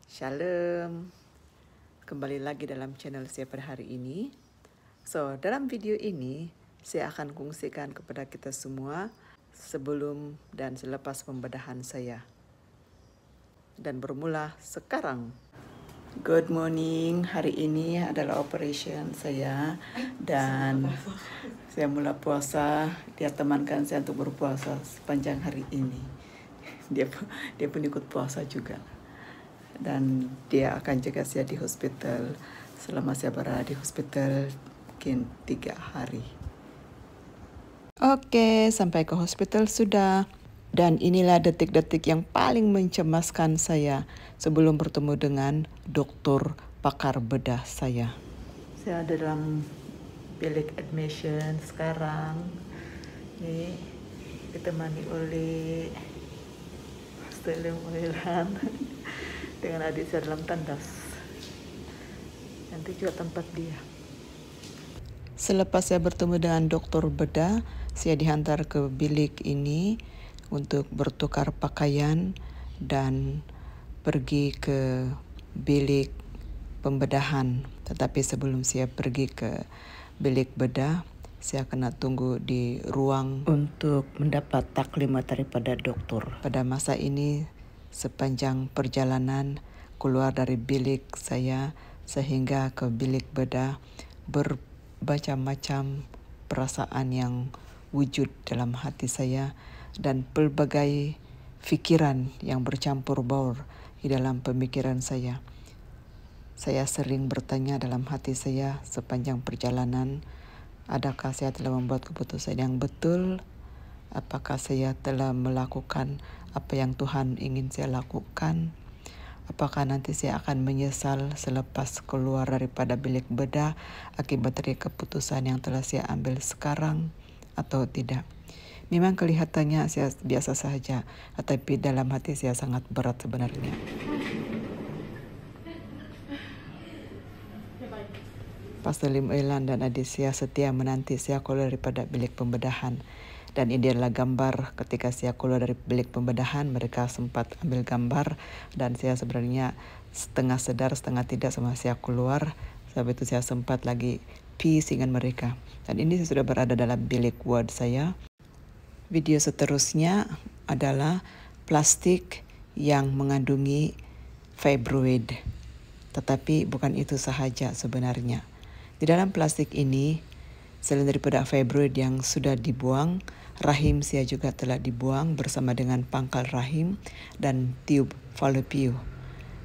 Shalom, kembali lagi dalam channel saya pada hari ini. Dalam video ini saya akan kongsikan kepada kita semua sebelum dan selepas pembedahan saya. Dan bermula sekarang. Good morning, hari ini adalah operation saya dan saya mula puasa. Dia temankan saya untuk berpuasa sepanjang hari ini. Dia pun ikut puasa juga. Dan dia akan jaga saya di hospital selama saya berada di hospital mungkin 3 hari. Oke, sampai ke hospital sudah. Dan inilah detik-detik yang paling mencemaskan saya sebelum bertemu dengan dokter pakar bedah saya. Saya ada dalam bilik admission sekarang. Ini ditemani oleh Salim Oilan dengan adik saya dalam tandas. Nanti juga tempat dia. Selepas saya bertemu dengan dokter bedah, saya dihantar ke bilik ini untuk bertukar pakaian dan pergi ke bilik pembedahan. Tetapi sebelum saya pergi ke bilik bedah, saya kena tunggu di ruang untuk mendapat taklimat daripada dokter. Pada masa ini, sepanjang perjalanan keluar dari bilik saya sehingga ke bilik bedah, bermacam-macam perasaan yang wujud dalam hati saya dan pelbagai fikiran yang bercampur baur di dalam pemikiran saya. Saya sering bertanya dalam hati saya sepanjang perjalanan, adakah saya telah membuat keputusan yang betul? Apakah saya telah melakukan apa yang Tuhan ingin saya lakukan? Apakah nanti saya akan menyesal selepas keluar daripada bilik bedah akibat dari keputusan yang telah saya ambil sekarang atau tidak? Memang kelihatannya saya biasa saja, tetapi dalam hati saya sangat berat sebenarnya. Pastor Lim Oilan dan adik saya setia menanti saya keluar daripada bilik pembedahan. Dan ini adalah gambar ketika saya keluar dari bilik pembedahan, mereka sempat ambil gambar dan saya sebenarnya setengah sedar, setengah tidak sama saya keluar. Sebab itu saya sempat lagi peace dengan mereka. Dan ini saya sudah berada dalam bilik ward saya. Video seterusnya adalah plastik yang mengandungi fibroid. Tetapi bukan itu sahaja sebenarnya. Di dalam plastik ini, selain daripada fibroid yang sudah dibuang, rahim saya juga telah dibuang bersama dengan pangkal rahim dan tube fallopian.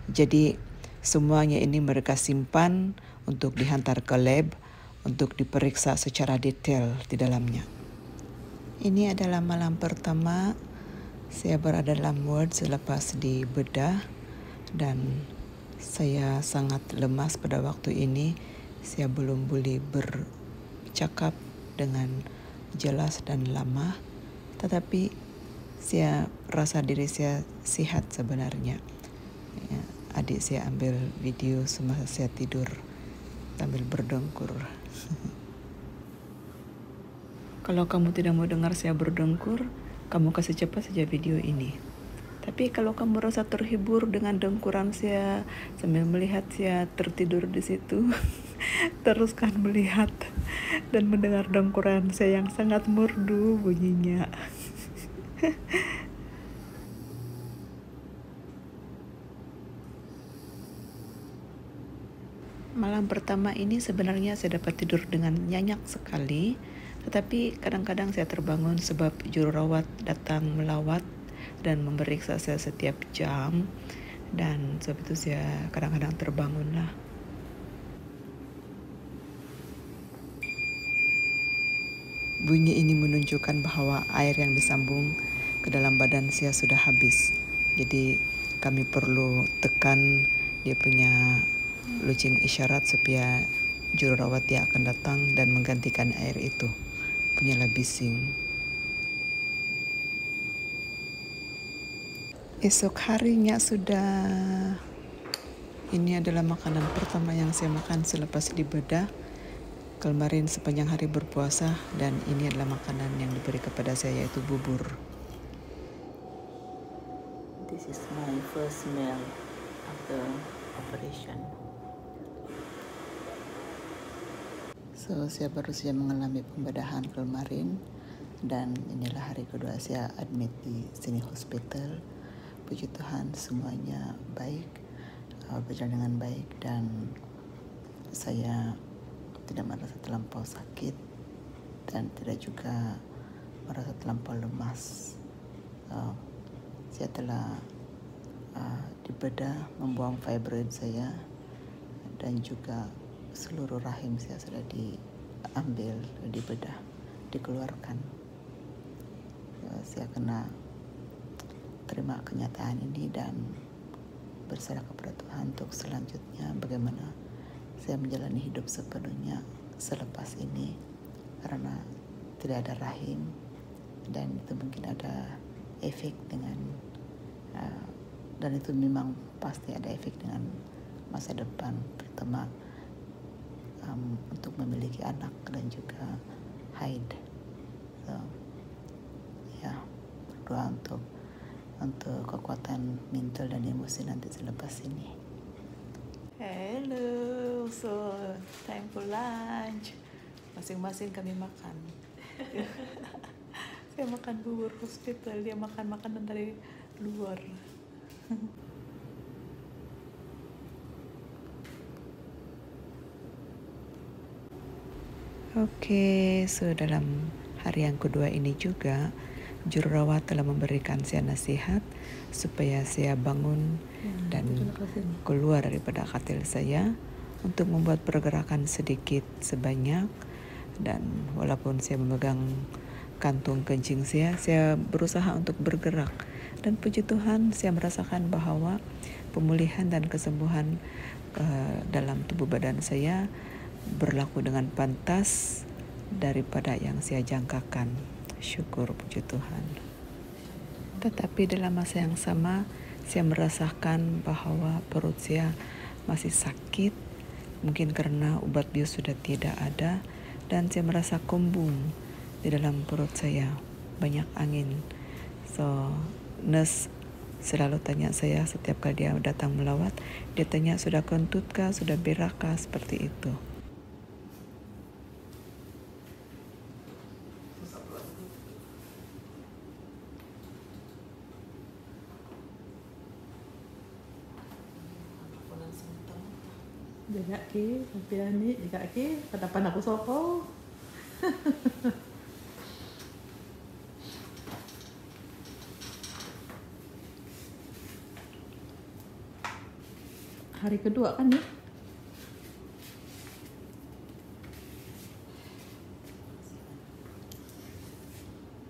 Jadi semuanya ini mereka simpan untuk dihantar ke lab untuk diperiksa secara detail di dalamnya. Ini adalah malam pertama saya berada dalam ward selepas dibedah dan saya sangat lemas pada waktu ini. Saya belum boleh bercakap dengan jelas dan lama, tetapi saya rasa diri saya sihat sebenarnya. Ya, adik saya ambil video semasa saya tidur sambil berdengkur. Kalau kamu tidak mau dengar saya berdengkur, kamu kasih cepat saja video ini. Tapi kalau kamu rasa terhibur dengan dengkuran saya sambil melihat saya tertidur di situ, teruskan melihat dan mendengar dengkuran saya yang sangat merdu bunyinya. Malam pertama ini sebenarnya saya dapat tidur dengan nyenyak sekali, tetapi kadang-kadang saya terbangun sebab jururawat datang melawat dan memeriksa saya setiap jam, dan sebab itu saya kadang-kadang terbangunlah. Bunyi ini menunjukkan bahwa air yang disambung ke dalam badan saya sudah habis. Jadi kami perlu tekan dia punya lucing isyarat supaya jururawat dia akan datang dan menggantikan air itu. Punyalah bising. Esok harinya sudah. Ini adalah makanan pertama yang saya makan selepas dibedah. Kemarin sepanjang hari berpuasa dan ini adalah makanan yang diberi kepada saya, yaitu bubur. This is my first meal after after operation. So saya baru saja mengalami pembedahan kemarin dan inilah hari kedua saya admit di sini hospital. Puji Tuhan semuanya baik, berjalan dengan baik dan saya tidak merasa terlampau sakit dan tidak juga merasa terlampau lemas. Saya telah dibedah, membuang fibroid saya dan juga seluruh rahim saya sudah diambil, dibedah, dikeluarkan. Saya kena terima kenyataan ini dan berserah kepada Tuhan untuk selanjutnya bagaimana saya menjalani hidup sepenuhnya selepas ini, karena tidak ada rahim dan itu mungkin ada efek dengan dan itu memang pasti ada efek dengan masa depan, terutama untuk memiliki anak dan juga haid. So, ya, berdoa untuk kekuatan mental dan emosi nanti selepas ini. Hello, so time for lunch. Masing-masing kami makan. Saya makan bubur hospital, dia makan makanan dari luar. Oke, so dalam hari yang kedua ini juga jururawat telah memberikan saya nasihat supaya saya bangun dan keluar daripada katil saya untuk membuat pergerakan sedikit sebanyak, dan walaupun saya memegang kantung kencing saya berusaha untuk bergerak dan puji Tuhan saya merasakan bahwa pemulihan dan kesembuhan dalam tubuh badan saya berlaku dengan pantas daripada yang saya jangkakan. Syukur puji Tuhan. Tetapi dalam masa yang sama saya merasakan bahwa perut saya masih sakit, mungkin karena obat bius sudah tidak ada, dan saya merasa kembung di dalam perut saya, banyak angin. So nurse selalu tanya saya setiap kali dia datang melawat, dia tanya sudah kentut kah, sudah berak kah, seperti itu. Jaga ke, tapi ni jaga ke, kadapan aku soko. Hari kedua kan ni?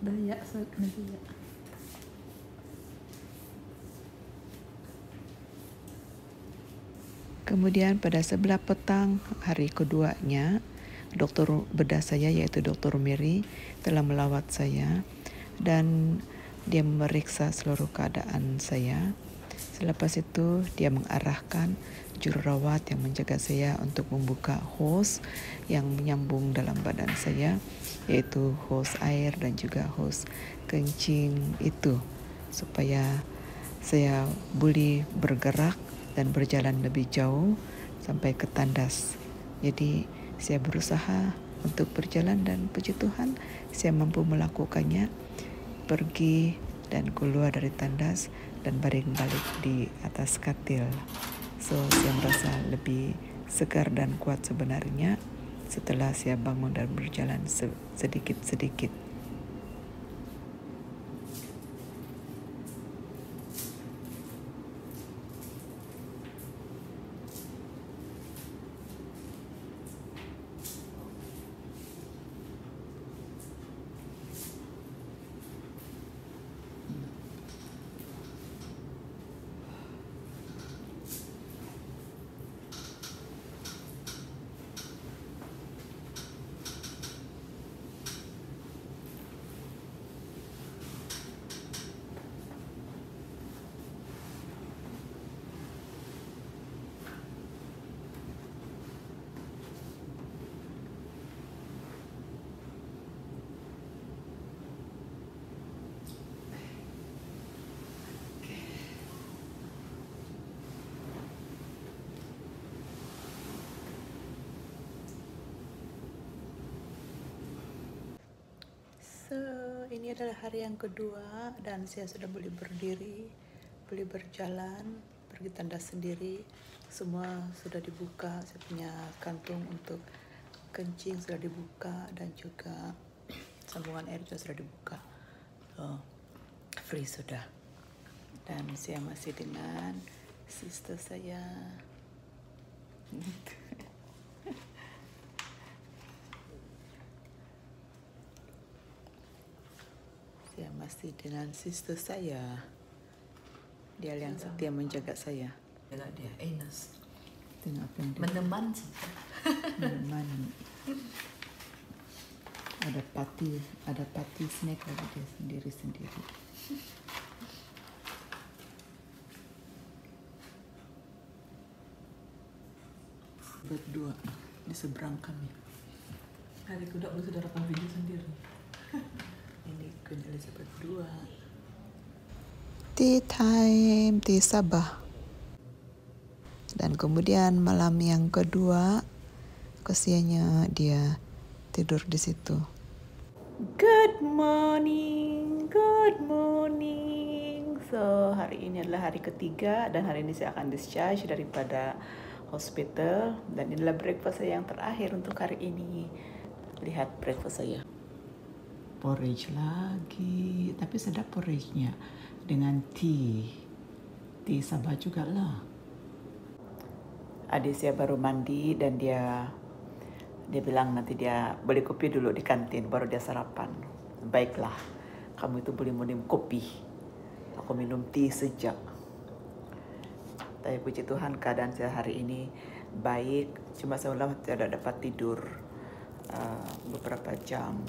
Dayak nanti ya. Kemudian pada sebelah petang hari keduanya, dokter bedah saya yaitu Dr. Mary telah melawat saya dan dia memeriksa seluruh keadaan saya. Selepas itu dia mengarahkan jururawat yang menjaga saya untuk membuka hose yang menyambung dalam badan saya, yaitu hose air dan juga hose kencing itu, supaya saya boleh bergerak dan berjalan lebih jauh sampai ke tandas. Jadi saya berusaha untuk berjalan dan puji Tuhan saya mampu melakukannya, pergi dan keluar dari tandas dan baring balik di atas katil. So saya merasa lebih segar dan kuat sebenarnya setelah saya bangun dan berjalan sedikit-sedikit. So, ini adalah hari yang kedua dan saya sudah boleh berdiri, boleh berjalan, pergi tandas sendiri. Semua sudah dibuka, saya punya kantung untuk kencing sudah dibuka dan juga sambungan air juga sudah dibuka. So, free sudah. Dan saya masih dengan sister saya. Saya masih dengan sister saya. Dia yang setia menjaga saya. Jaga dia, Enes. Tengok apa yang dia Menemani. menemani. Ada pati snack lagi dia sendiri-sendiri. Berdua di seberang kami. Hari kedua aku sudah rekam video sendiri. Ini Queen Elizabeth II. Tea time, tea Sabah. Dan kemudian malam yang kedua, kesiannya dia tidur di situ. Good morning, good morning. So, hari ini adalah hari ketiga dan hari ini saya akan discharge daripada hospital. Dan inilah breakfast saya yang terakhir untuk hari ini. Lihat breakfast saya. Porridge lagi, tapi sedap porridge-nya dengan tea Sabah juga lah. Adik saya baru mandi dan dia bilang nanti dia beli kopi dulu di kantin baru dia sarapan. Baiklah, kamu itu boleh minum kopi, aku minum tea sejak. Tapi puji Tuhan keadaan saya hari ini baik, cuma saya tidak dapat tidur beberapa jam.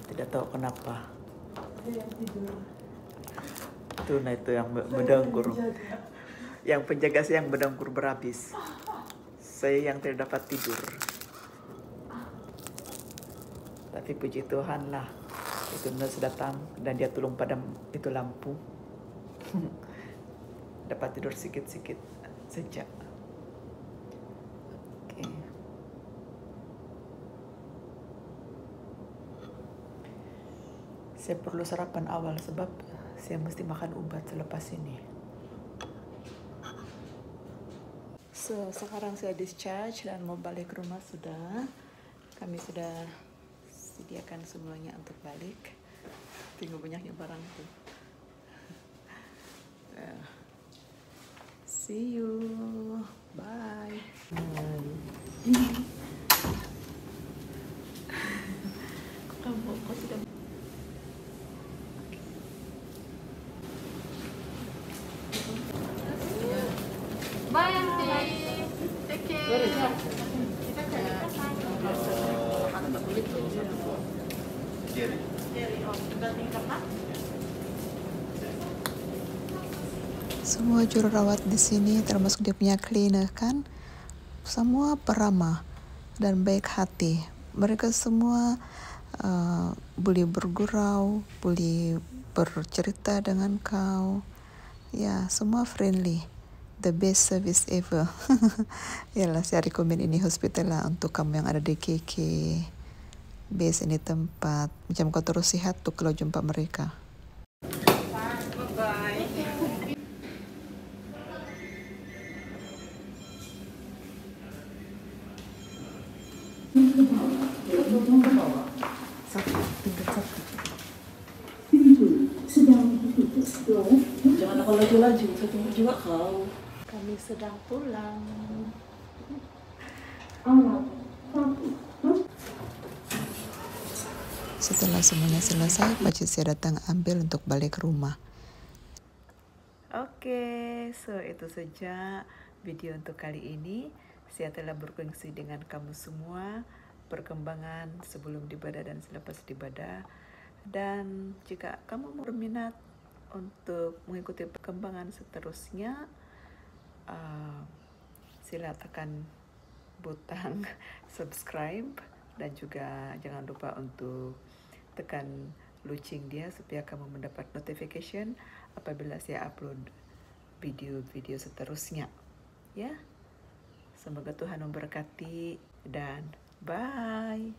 Tidak tahu kenapa. Itu yang mendengkur. Yang penjaga saya yang mendengkur berhabis. Saya yang tidak dapat tidur. Tapi puji Tuhan lah. Itu nurse datang dan dia tolong padam itu lampu. Dapat tidur sikit-sikit sejak. Oke. Saya perlu sarapan awal sebab saya mesti makan obat selepas ini. So, sekarang saya discharge dan mau balik ke rumah sudah. Kami sudah sediakan semuanya untuk balik. Tinggal banyaknya barang tuh. See you. Bye. Kok tidak? Bye, Auntie. Take care. Semua juru rawat di sini termasuk dia punya cleaner kan, semua peramah dan baik hati. Mereka semua boleh bergurau, boleh bercerita dengan kau. Ya, semua friendly. The best service ever. Yalah, saya rekomen ini hospital lah untuk kamu yang ada di KK. Best ini tempat. Macam kau terus sihat tuh kalau jumpa mereka. Bye-bye. Jangan aku laju-laju, saya tunggu juga kau. Kami sedang pulang. Setelah semuanya selesai, pakcik saya datang ambil untuk balik ke rumah. Oke, so itu saja video untuk kali ini. Saya telah berkongsi dengan kamu semua perkembangan sebelum ibadah dan selepas ibadah. Dan jika kamu berminat untuk mengikuti perkembangan seterusnya, sila tekan butang subscribe dan juga jangan lupa untuk tekan lonceng dia supaya kamu mendapat notification apabila saya upload video-video seterusnya. Ya, semoga Tuhan memberkati dan bye.